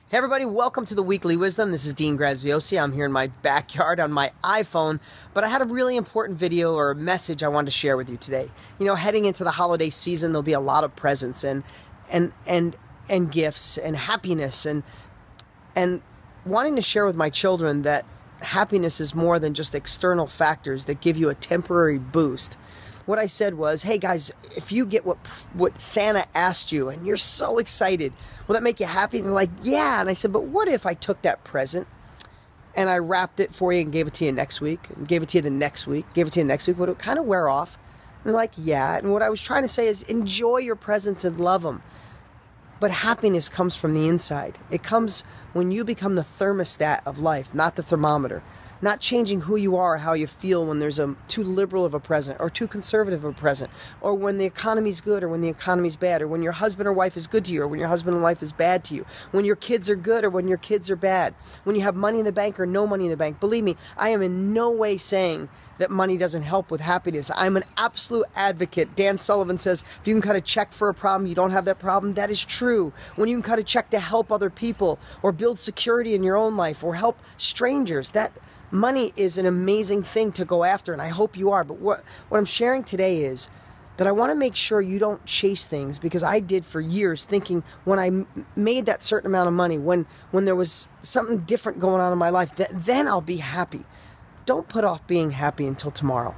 Hey everybody, welcome to the Weekly Wisdom. This is Dean Graziosi. I'm here in my backyard on my iPhone, but I had a really important video or a message I wanted to share with you today. You know, heading into the holiday season, there'll be a lot of presents and gifts and happiness and wanting to share with my children that happiness is more than just external factors that give you a temporary boost. What I said was, hey guys, if you get what Santa asked you and you're so excited, will that make you happy? And they're like, yeah. And I said, but what if I took that present and I wrapped it for you and gave it to you next week, and gave it to you the next week, gave it to you next week? Would it kind of wear off? And they're like, yeah. And what I was trying to say is enjoy your presents and love them. But happiness comes from the inside. It comes when you become the thermostat of life, not the thermometer. Not changing who you are or how you feel when there's a too liberal of a present or too conservative of a present, or when the economy's good or when the economy's bad, or when your husband or wife is good to you or when your husband and wife is bad to you, when your kids are good or when your kids are bad, when you have money in the bank or no money in the bank. Believe me, I am in no way saying that money doesn't help with happiness. I'm an absolute advocate. Dan Sullivan says, if you can cut a check for a problem, you don't have that problem. That is true. When you can cut a check to help other people or build security in your own life or help strangers, that money is an amazing thing to go after, and I hope you are. But what I'm sharing today is that I want to make sure you don't chase things, because I did for years, thinking when I made that certain amount of money, when there was something different going on in my life, then I'll be happy. Don't put off being happy until tomorrow.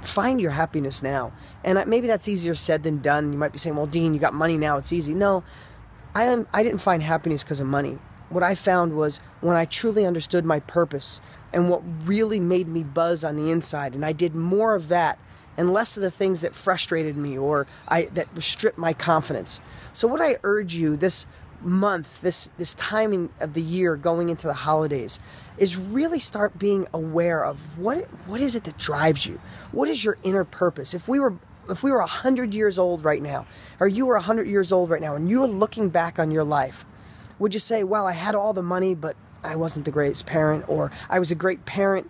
Find your happiness now. And maybe that's easier said than done. You might be saying, well, Dean, you got money now, it's easy. No, I didn't find happiness because of money. What I found was when I truly understood my purpose and what really made me buzz on the inside, and I did more of that and less of the things that frustrated me or that stripped my confidence. So what I urge you this month, this timing of the year going into the holidays, is really start being aware of what is it that drives you? What is your inner purpose? If we were 100 years old right now, or you were 100 years old right now, and you were looking back on your life, would you say, well, I had all the money, but I wasn't the greatest parent, or I was a great parent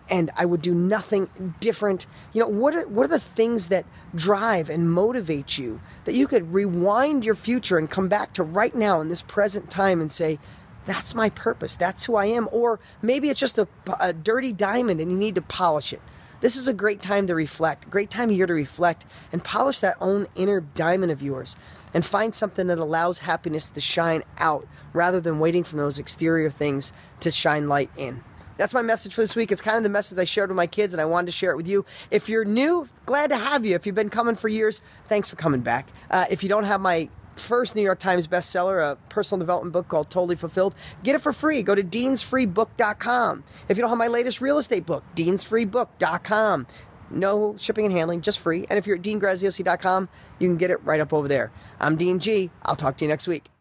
and I would do nothing different? You know, what are the things that drive and motivate you, that you could rewind your future and come back to right now in this present time and say, that's my purpose, that's who I am? Or maybe it's just a dirty diamond and you need to polish it. This is a great time to reflect, great time of year to reflect and polish that own inner diamond of yours and find something that allows happiness to shine out rather than waiting for those exterior things to shine light in. That's my message for this week. It's kind of the message I shared with my kids, and I wanted to share it with you. If you're new, glad to have you. If you've been coming for years, thanks for coming back. If you don't have my first New York Times bestseller, a personal development book called Totally Fulfilled, get it for free. Go to deansfreebook.com. If you don't have my latest real estate book, deansfreebook.com. No shipping and handling, just free. And if you're at deangraziosi.com, you can get it right up over there. I'm Dean G. I'll talk to you next week.